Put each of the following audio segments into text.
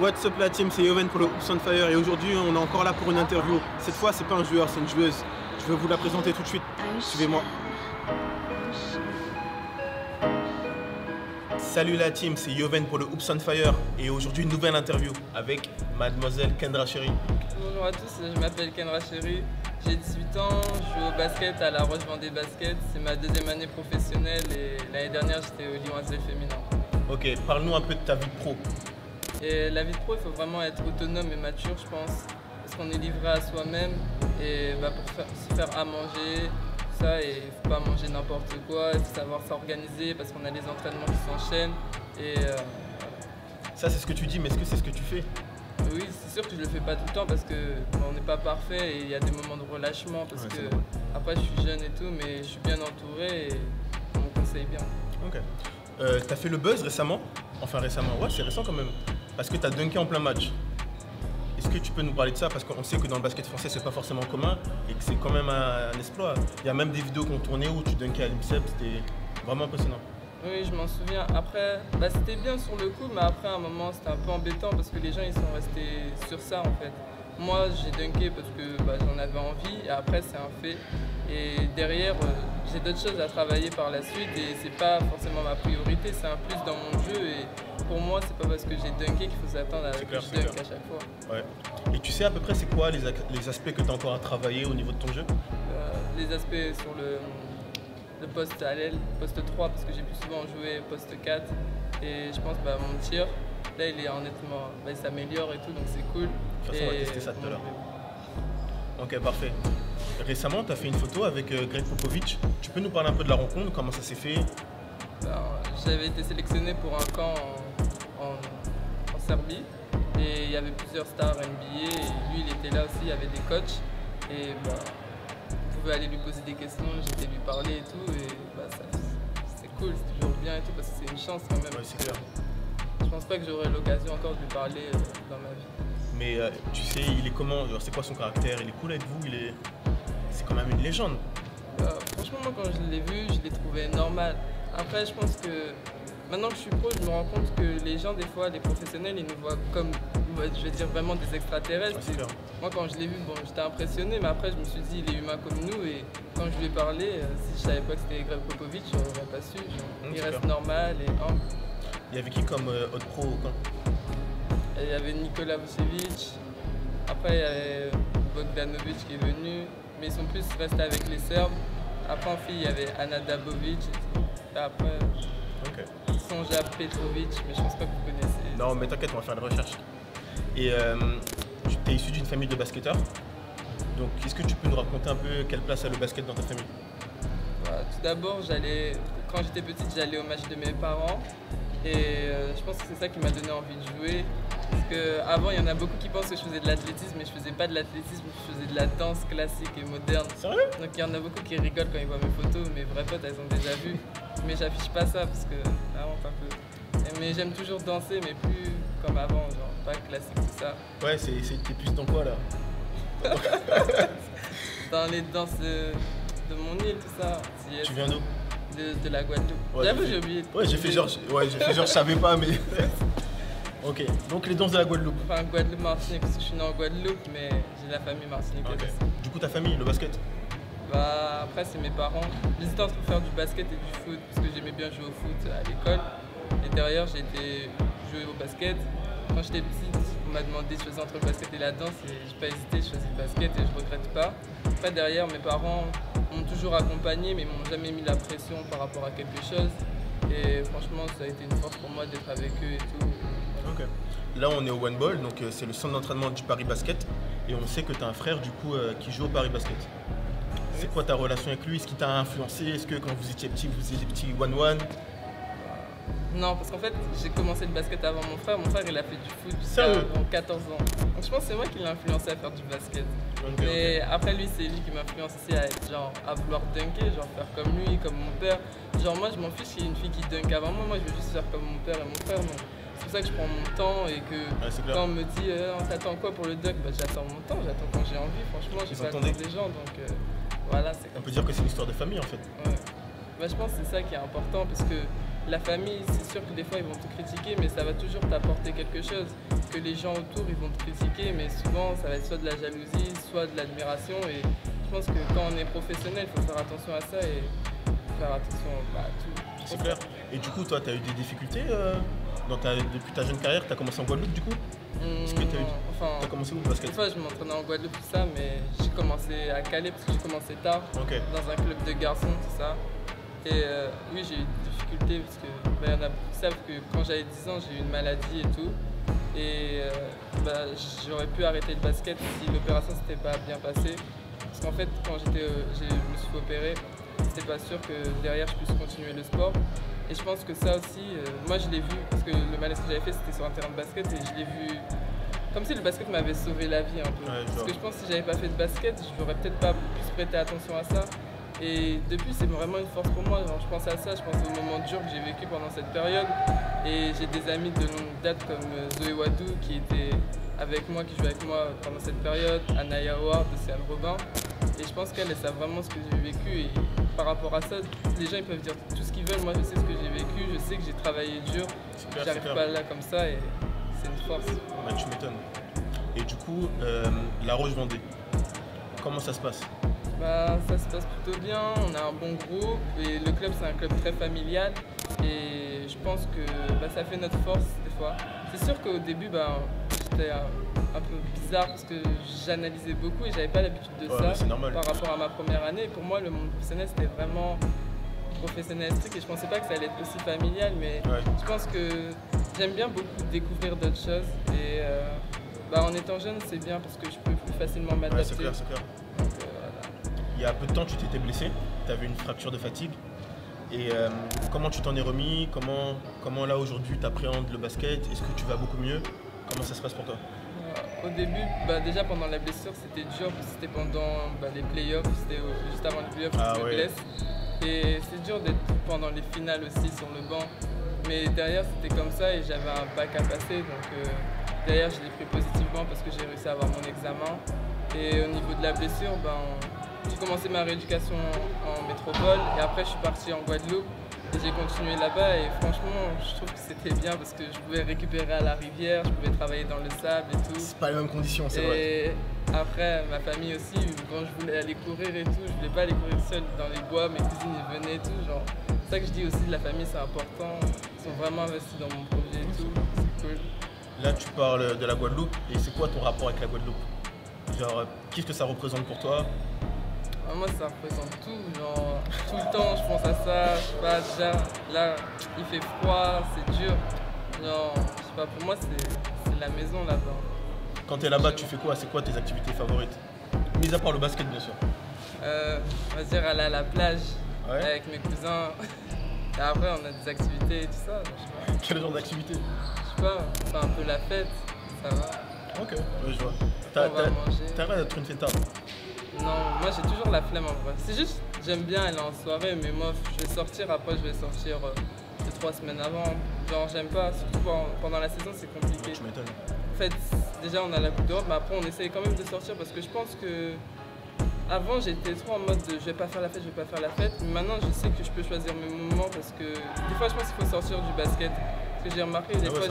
What's up la team, c'est Yoven pour le Hoops on Fire et aujourd'hui on est encore là pour une interview. Cette fois c'est pas un joueur, c'est une joueuse. Je vais vous la présenter tout de suite. Suivez-moi. Salut la team, c'est Yoven pour le Hoops on Fire et aujourd'hui une nouvelle interview avec mademoiselle Kendra Chéri. Bonjour à tous, je m'appelle Kendra Chéri, j'ai 18 ans, je joue au basket à La Roche-Vendée Basket, c'est ma deuxième année professionnelle et l'année dernière j'étais au Lyon Asvel féminin. Ok, parle-nous un peu de ta vie de pro. Et la vie de pro, il faut vraiment être autonome et mature, je pense, parce qu'on est livré à soi-même et pour se faire à manger, tout ça, et il ne faut pas manger n'importe quoi, il faut savoir s'organiser parce qu'on a les entraînements qui s'enchaînent. Ça c'est ce que tu dis, mais est-ce que c'est ce que tu fais? Oui, c'est sûr que je le fais pas tout le temps parce qu'on n'est pas parfait et il y a des moments de relâchement parce que après je suis jeune et tout, mais je suis bien entouré et on me conseille bien. Ok. T'as fait le buzz récemment? Enfin récemment, ouais c'est récent quand même. Parce que tu as dunké en plein match. Est-ce que tu peux nous parler de ça? Parce qu'on sait que dans le basket français, c'est pas forcément commun et que c'est quand même un exploit. Il y a même des vidéos qu'on tournait où tu dunkais à l'INSEP, c'était vraiment impressionnant. Oui, je m'en souviens. Après, c'était bien sur le coup, mais après, à un moment, c'était un peu embêtant parce que les gens, ils sont restés sur ça, en fait. Moi, j'ai dunké parce que j'en avais envie et après, c'est un fait. Et derrière, j'ai d'autres choses à travailler par la suite et c'est pas forcément ma priorité, c'est un plus dans mon jeu. Et pour moi, c'est pas parce que j'ai dunké qu'il faut s'attendre à ce que je dunk à chaque fois. Ouais. Et tu sais à peu près c'est quoi les aspects que tu as encore à travailler au niveau de ton jeu? Les aspects sur le poste à l'aile, poste 3, parce que j'ai plus souvent joué poste 4. Et je pense mon tir, là il est honnêtement, il s'améliore et tout, donc c'est cool. De toute façon, on va tester ça tout à l'heure. Ok, parfait. Récemment, tu as fait une photo avec Greg Popovich. Tu peux nous parler un peu de la rencontre, comment ça s'est fait? J'avais été sélectionné pour un camp en Serbie et il y avait plusieurs stars NBA et lui il était là aussi, il y avait des coachs et on pouvait aller lui poser des questions, j'étais lui parler et tout et c'est cool, c'est toujours bien et tout parce que c'est une chance quand même. Ouais, c'est clair. Je pense pas que j'aurai l'occasion encore de lui parler dans ma vie. Mais tu sais, il est comment? C'est quoi son caractère? Il est cool avec vous? C'est quand même une légende. Franchement, moi quand je l'ai vu, je l'ai trouvé normal. Après, je pense que maintenant que je suis pro, je me rends compte que les gens, des fois, les professionnels, ils nous voient comme, je vais dire, vraiment des extraterrestres. Ouais, moi, quand je l'ai vu, j'étais impressionné, mais après, je me suis dit, il est humain comme nous. Et quand je lui ai parlé, si je savais pas que c'était Greg Popovich, je n'aurais pas su. Il reste normal et humble. Il y avait qui comme autre pro au camp? Il y avait Nikola Vucevic, après il y avait Bogdanovic qui est venu, mais ils sont plus restés avec les Serbes. Après en fille, il y avait Ana Dabovic. Et après, Sonja Petrovic, mais je pense pas que vous connaissez. Non, mais t'inquiète, on va faire des recherches. Et tu es issu d'une famille de basketteurs. Donc, est-ce que tu peux nous raconter un peu quelle place a le basket dans ta famille? Tout d'abord, quand j'étais petite, j'allais au match de mes parents. Et je pense que c'est ça qui m'a donné envie de jouer. Parce qu'avant, il y en a beaucoup qui pensent que je faisais de l'athlétisme, mais je faisais pas de l'athlétisme, je faisais de la danse classique et moderne. Sérieux? Donc il y en a beaucoup qui rigolent quand ils voient mes photos, mes vraies potes, elles ont déjà vu. Mais j'affiche pas ça parce que ça honte un peu. Mais j'aime toujours danser, mais plus comme avant, genre pas classique, tout ça. Ouais, t'es plus dans quoi là? Dans les danses de mon île, tout ça. Tu viens d'où? De la Guadeloupe. Ouais, j'avoue, j'ai oublié. Ouais, j'ai fait genre, je savais pas, mais. Ok, donc les danses de la Guadeloupe. Enfin, Guadeloupe, Martinique, parce que je suis né en Guadeloupe, mais j'ai la famille martiniquaise. Okay. Du coup, ta famille, le basket? Après, c'est mes parents. J'hésitais entre faire du basket et du foot, parce que j'aimais bien jouer au foot à l'école. Et derrière, j'ai été jouer au basket. Quand j'étais petite, on m'a demandé de choisir entre le basket et la danse, et j'ai pas hésité, j'ai choisi le basket et je regrette pas. Après, derrière, mes parents m'ont toujours accompagné, mais ils m'ont jamais mis la pression par rapport à quelque chose. Et franchement, ça a été une force pour moi d'être avec eux et tout. Ok. Là, on est au One Ball, donc c'est le centre d'entraînement du Paris Basket. Et on sait que tu as un frère du coup qui joue au Paris Basket. C'est quoi ta relation avec lui? Est-ce qu'il t'a influencé? Est-ce que quand vous étiez petit, vous faisiez des petits one-one? Non, parce qu'en fait, j'ai commencé le basket avant mon frère. Mon frère, il a fait du foot jusqu'à 14 ans. Donc je pense que c'est moi qui l'ai influencé à faire du basket. Mais après, lui, c'est lui qui m'influence aussi à vouloir dunker, genre faire comme lui, comme mon père. Genre moi, je m'en fiche qu'il y ait une fille qui dunk avant moi. Moi, je veux juste faire comme mon père et mon frère. Donc c'est pour ça que je prends mon temps et que quand on me dit on t'attend quoi pour le dunk, j'attends mon temps, j'attends quand j'ai envie. Franchement, j'ai pas le temps des gens. Donc voilà, c'est On peut dire que c'est une histoire de famille en fait. Ouais. Bah, je pense que c'est ça qui est important parce que la famille, c'est sûr que des fois ils vont te critiquer, mais ça va toujours t'apporter quelque chose. Que les gens autour ils vont te critiquer, mais souvent ça va être soit de la jalousie, soit de l'admiration. Et je pense que quand on est professionnel, il faut faire attention à ça et faire attention à tout. C'est clair. Et du coup, toi, tu as eu des difficultés depuis ta jeune carrière? Tu as commencé en Guadeloupe du coup? Est-ce que tu as commencé où le basket? Des fois, je m'entraînais en Guadeloupe, tout ça, mais j'ai commencé à Calais parce que j'ai commencé tard, dans un club de garçons, tout ça. Et oui, j'ai eu des difficultés parce que y en a beaucoup qui savent que quand j'avais 10 ans, j'ai eu une maladie et tout. Et j'aurais pu arrêter le basket si l'opération ne s'était pas bien passée. Parce qu'en fait, quand je me suis fait opérer, c'était pas sûr que derrière je puisse continuer le sport. Et je pense que ça aussi, moi je l'ai vu, parce que le malaise que j'avais fait c'était sur un terrain de basket et je l'ai vu comme si le basket m'avait sauvé la vie un peu. Parce que je pense que si j'avais pas fait de basket, je n'aurais peut-être pas plus prêté attention à ça. Et depuis, c'est vraiment une force pour moi. Genre, je pense à ça, je pense aux moments durs que j'ai vécu pendant cette période. Et j'ai des amis de longue date comme Zoé Wadou qui était avec moi, qui jouait avec moi pendant cette période, Anaya Howard de Céal Robin. Et je pense qu'elles savent vraiment ce que j'ai vécu. Et par rapport à ça, les gens ils peuvent dire tout ce qu'ils veulent. Moi, je sais ce que j'ai vécu, je sais que j'ai travaillé dur. J'arrive pas là comme ça et c'est une force. Bah, tu m'étonnes. Et du coup, La Roche-Vendée, comment ça se passe? Bah, ça se passe plutôt bien, on a un bon groupe et le club c'est un club très familial et je pense que ça fait notre force des fois. C'est sûr qu'au début j'étais un peu bizarre parce que j'analysais beaucoup et j'avais pas l'habitude de ça par rapport à ma première année. Pour moi le monde professionnel c'était vraiment professionnel strict et je pensais pas que ça allait être aussi familial, mais je pense que j'aime bien beaucoup découvrir d'autres choses et en étant jeune c'est bien parce que je peux plus facilement m'adapter. C'est clair, c'est clair. Il y a peu de temps, tu t'étais blessé, tu avais une fracture de fatigue. Et comment tu t'en es remis? Comment là aujourd'hui tu appréhendes le basket? Est-ce que tu vas beaucoup mieux? Comment ça se passe pour toi? Au début, déjà pendant la blessure, c'était dur, c'était pendant les playoffs, c'était juste avant les playoffs que je me blesse. Et c'est dur d'être pendant les finales aussi sur le banc. Mais derrière, c'était comme ça et j'avais un bac à passer. Donc derrière, je l'ai pris positivement parce que j'ai réussi à avoir mon examen. Et au niveau de la blessure, j'ai commencé ma rééducation en métropole et après je suis parti en Guadeloupe et j'ai continué là-bas et franchement je trouve que c'était bien parce que je pouvais récupérer à la rivière, je pouvais travailler dans le sable et tout. C'est pas les mêmes conditions, c'est vrai. Et après ma famille aussi, quand je voulais aller courir et tout, je voulais pas aller courir seul dans les bois, mes cousines ils venaient et tout. C'est ça que je dis aussi, de la famille c'est important, ils sont vraiment investis dans mon projet et tout, c'est cool. Là tu parles de la Guadeloupe et c'est quoi ton rapport avec la Guadeloupe? Genre qu'est-ce que ça représente pour toi? Moi ça représente tout, tout le temps je pense à ça, je sais pas, déjà là il fait froid, c'est dur, je sais pas, pour moi c'est la maison là-bas. Quand t'es là-bas tu fais quoi? C'est quoi tes activités favorites? Mis à part le basket bien sûr. On va dire aller à la plage avec mes cousins, et après on a des activités et tout ça, je sais pas. Quel genre d'activité? Je sais pas, on fait un peu la fête, ça va. Ok, je vois. T'as l'air d'être une fêtarde. Non, moi j'ai toujours la flemme en vrai. C'est juste, j'aime bien aller en soirée, mais moi je vais sortir, après je vais sortir 2-3 semaines avant. J'aime pas, surtout pendant la saison c'est compliqué. Tu m'étonnes. En fait, déjà on a la Coupe d'Europe, mais après on essaye quand même de sortir parce que je pense que avant j'étais trop en mode de je vais pas faire la fête, je vais pas faire la fête. Mais maintenant je sais que je peux choisir mes moments parce que des fois je pense qu'il faut sortir du basket. Parce que j'ai remarqué des fois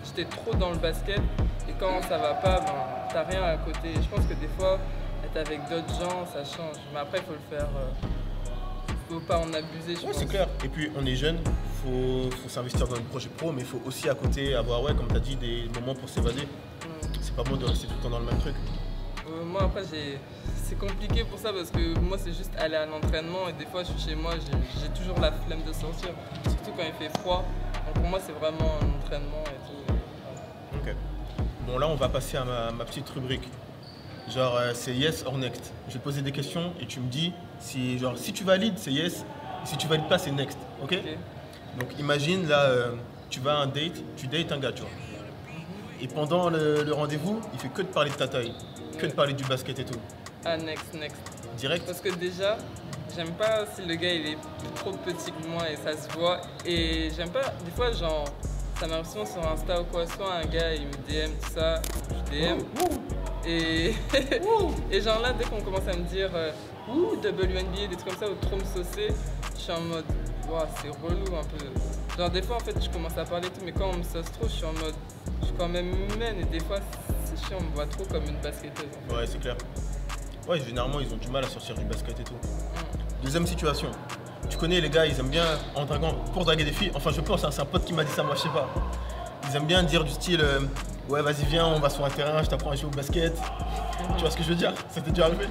j'étais trop dans le basket et quand ça va pas, t'as rien à côté. Je pense que des fois avec d'autres gens, ça change. Mais après, il faut le faire. Faut pas en abuser, je pense. C'est clair. Et puis, on est jeune, faut s'investir dans le projet pro, mais il faut aussi à côté avoir, comme tu as dit, des moments pour s'évader. C'est pas bon de rester tout le temps dans le même truc. Moi, après, c'est compliqué pour ça parce que moi, c'est juste aller à l'entraînement et des fois, je suis chez moi, j'ai toujours la flemme de sortir. Surtout quand il fait froid. Donc, pour moi, c'est vraiment un entraînement et tout. Ok. Bon, là, on va passer à ma petite rubrique. Genre c'est yes or next. Je vais te poser des questions et tu me dis si tu valides c'est yes, et si tu valides pas c'est next. Ok? Donc imagine là tu vas à un date, tu dates un gars tu vois. Et pendant le rendez-vous, il fait que de parler de ta taille, que de parler du basket et tout. Ah next. Direct? Parce que déjà, j'aime pas si le gars il est trop petit que moi et ça se voit. Et j'aime pas, des fois ça m'arrive souvent sur Insta ou quoi, soit un gars il me DM tout ça, je DM. Et genre là, dès qu'on commence à me dire WNBA, des trucs comme ça, ou trop me saucer, je suis en mode, wow, c'est relou un peu. Genre des fois en fait je commence à parler et tout, mais quand on me sauce trop, je suis en mode, je suis quand même humaine et des fois c'est chiant, on me voit trop comme une basketteuse. En fait. Ouais, c'est clair. Ouais, généralement ils ont du mal à sortir du basket et tout. Deuxième situation. Tu connais les gars, ils aiment bien en draguant pour draguer des filles. Enfin, je pense, hein, c'est un pote qui m'a dit ça, moi je sais pas. Ils aiment bien dire du style ouais, vas-y, viens, on va sur un terrain, je t'apprends à jouer au basket. Tu vois ce que je veux dire? Ça t'est déjà arrivé?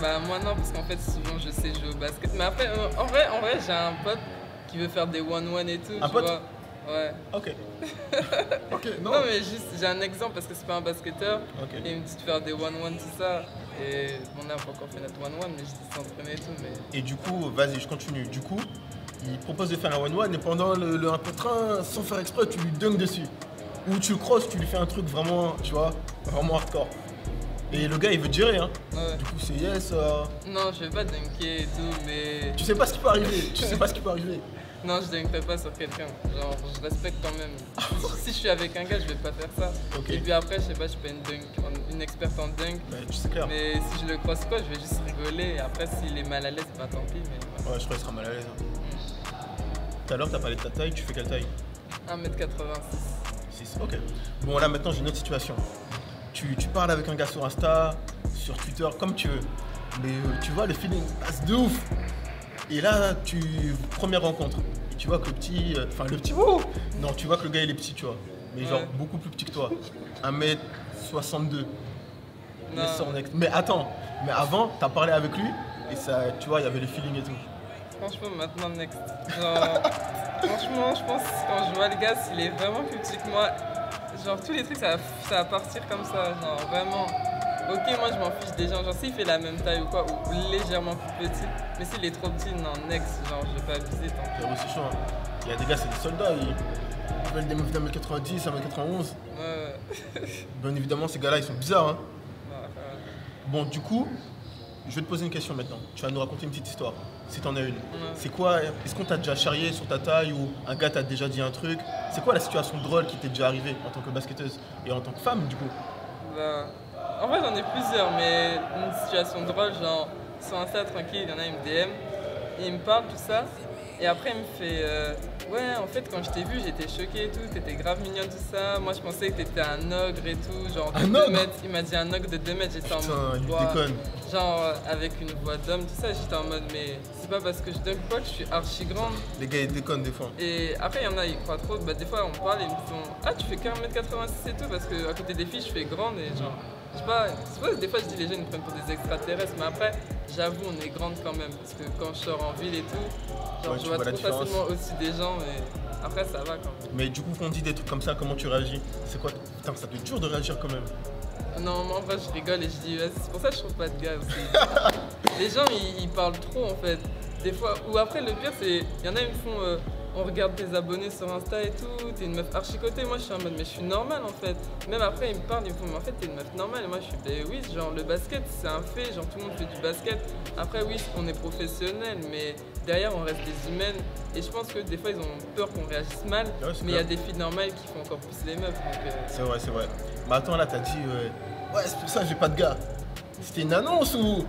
Bah, moi non, parce qu'en fait, souvent je sais jouer au basket. Mais après, en vrai, j'ai un pote qui veut faire des one-one et tout. Un tu pote? vois. Ouais. Ok. Ok, non. Non, mais juste, j'ai un exemple parce que c'est pas un basketteur. Ok. Et il me dit de faire des one-one, tout ça. Et on n'a pas encore fait notre one-one, mais je dis de s'entraîner et tout. Mais... Et du coup, vas-y, je continue. Du coup, il propose de faire un one-one et pendant le 1 contre 1, sans faire exprès, tu lui dunks dessus. Ou tu le crosses, tu lui fais un truc vraiment, tu vois, vraiment hardcore. Et le gars, il veut te gérer, hein. Ouais. Du coup, c'est yes. Non, je vais pas dunker et tout, mais... Tu sais pas ce qui peut arriver. Tu sais pas ce qui peut arriver. Non, je dunkerai pas sur quelqu'un. Genre, je respecte quand même. Si je suis avec un gars, je vais pas faire ça. Ok. Et puis après, je sais pas, je suis pas une experte en dunk. Bah, tu sais clair. Mais si je le croise pas, je vais juste rigoler. Et après, s'il est mal à l'aise, bah tant pis. Mais voilà. Ouais, je crois qu'il sera mal à l'aise. Hein. Tout à l'heure, t'as parlé de ta taille, tu fais quelle taille? 1m86. 6. Ok. Bon, là, maintenant, j'ai une autre situation. Tu parles avec un gars sur Insta, sur Twitter, comme tu veux. Mais tu vois, le feeling passe de ouf. Et là, première rencontre. Et tu vois que le petit. Enfin, le petit. Wouh non, tu vois que le gars, il est petit, tu vois. Mais genre, beaucoup plus petit que toi. 1m62. Non. Mais attends, mais avant, t'as parlé avec lui. Et ça, tu vois, il y avait le feeling et tout. Franchement, maintenant, next. Genre, franchement, je pense que quand je vois le gars, s'il est vraiment plus petit que moi, genre, tous les trucs, ça va partir comme ça. Genre, vraiment. Ok, moi, je m'en fiche des gens. Genre, s'il fait la même taille ou quoi, ou légèrement plus petit. Mais s'il est trop petit, non, next. Genre, je vais pas abuser tant pis. C'est aussi chaud. Hein. Il y a des gars, c'est des soldats. Ils veulent des meufs d'1m90, 1m91. Ouais. Bien évidemment, ces gars-là, ils sont bizarres. Hein. Ouais. Bon, du coup, je vais te poser une question maintenant. Tu vas nous raconter une petite histoire, si t'en as une. Ouais. C'est quoi? Est-ce qu'on t'a déjà charrié sur ta taille ou un gars t'a déjà dit un truc? C'est quoi la situation drôle qui t'est déjà arrivée en tant que basketteuse et en tant que femme, du coup? Bah, en vrai, j'en ai plusieurs, mais une situation drôle, genre, sur Insta, tranquille, il y en a, il me DM, il me parle, tout ça, et après, il me fait ouais, en fait, quand je t'ai vu, j'étais choquée et tout, t'étais grave mignonne, tout ça. Moi, je pensais que t'étais un ogre et tout, genre, de 2 mètres. Il m'a dit un ogre de 2 mètres, j'étais en mode. Putain, il déconne. Genre, avec une voix d'homme, tout ça, j'étais en mode, mais c'est pas parce que je dunk pas que je suis archi grande. Les gars, ils déconnent des fois. Et après, il y en a, ils croient trop. Bah, des fois, on parle et ils me font ah, tu fais 1m86 et tout, parce qu'à côté des filles, je fais grande et genre. Je sais pas, c'est pas que des fois je dis les gens ils me prennent pour des extraterrestres, mais après, j'avoue, on est grande quand même. Parce que quand je sors en ville et tout, genre, Ouais, je vois trop facilement au-dessus des gens, mais après, ça va quand même. Mais du coup, quand on dit des trucs comme ça, comment tu réagis? C'est quoi? Putain, ça peut être dur de réagir quand même. Non, moi en vrai, je rigole et je dis, ouais, c'est pour ça que je trouve pas de gars aussi. Les gens, ils parlent trop en fait. Des fois, ou après, le pire, c'est, il y en a, ils me font. On regarde tes abonnés sur Insta et tout, t'es une meuf archicotée. Moi je suis en mode, mais je suis normale en fait. Même après ils me parlent, ils me font, mais en fait t'es une meuf normale. Et moi je suis, ben oui, genre le basket c'est un fait, genre tout le monde fait du basket. Après oui, on est professionnel, mais derrière on reste des humaines. Et je pense que des fois ils ont peur qu'on réagisse mal, Ouais, mais il y a des filles normales qui font encore plus les meufs. C'est vrai, c'est vrai. Mais attends, là t'as dit, ouais, c'est pour ça que j'ai pas de gars. C'était une annonce ou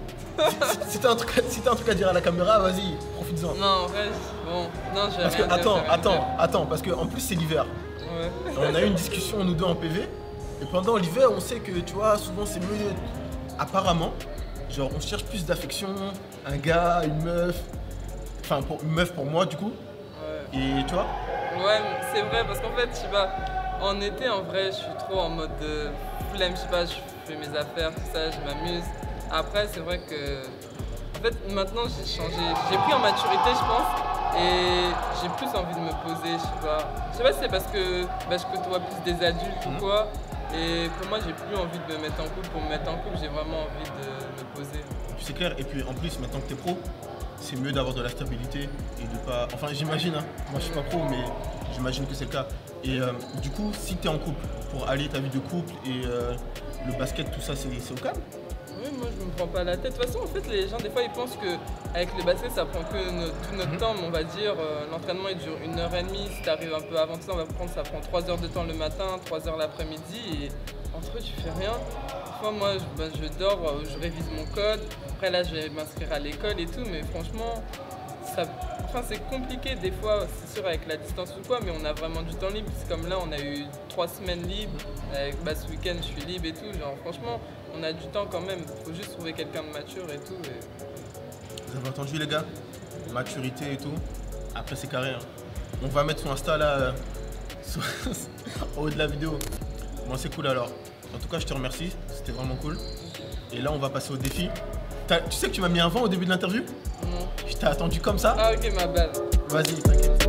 si t'as un truc à dire à la caméra, vas-y, profites-en. Non, en vrai, bon, non, je vais Parce que rien attends, parce que en plus c'est l'hiver. Ouais. On a eu une discussion nous deux en PV et pendant l'hiver, on sait que tu vois, souvent c'est mieux. Apparemment, genre on cherche plus d'affection, un gars, une meuf. Enfin, une meuf pour moi du coup. Ouais. Et tu vois? Ouais, c'est vrai, parce qu'en fait, je sais pas, en été, en vrai, je suis trop en mode flemme, je sais pas, je fais mes affaires, tout ça, je m'amuse. Après, c'est vrai que, en fait, maintenant, j'ai changé, j'ai pris en maturité, je pense, et j'ai plus envie de me poser, je sais pas. Je sais pas si c'est parce que bah, je côtoie plus des adultes ou quoi, et pour moi, j'ai plus envie de me mettre en couple. Pour me mettre en couple, j'ai vraiment envie de me poser. C'est clair, et puis en plus, maintenant que t'es pro, c'est mieux d'avoir de la stabilité et de pas. Enfin, j'imagine, hein. Moi je suis pas pro, mais j'imagine que c'est le cas. Et du coup, si t'es en couple, pour allier ta vie de couple et le basket, tout ça, c'est au calme? Oui, moi je me prends pas la tête. De toute façon, en fait, les gens, des fois, ils pensent qu'avec le basket, ça prend que tout notre temps. Mais on va dire, l'entraînement il dure 1h30. Si t'arrives un peu avant ça, ça prend 3 heures de temps le matin, 3 heures l'après-midi. Et entre eux, tu fais rien. Des fois, moi, je dors, je révise mon code. Après, là, je vais m'inscrire à l'école et tout. Mais franchement, Enfin, c'est compliqué des fois, c'est sûr avec la distance ou quoi, mais on a vraiment du temps libre. C'est comme là, on a eu 3 semaines libres. Ce week-end, je suis libre et tout. Genre, franchement, on a du temps quand même. Faut juste trouver quelqu'un de mature et tout. Vous avez entendu les gars? Maturité et tout. Après, c'est carré. Hein. On va mettre son Insta là, au haut de la vidéo. Bon, c'est cool alors. En tout cas, je te remercie. C'était vraiment cool. Et là, on va passer au défi. Tu sais que tu m'as mis un vent au début de l'interview? Non. Je t'ai attendu comme ça. Ah ok, ma bad. Vas-y, t'inquiète.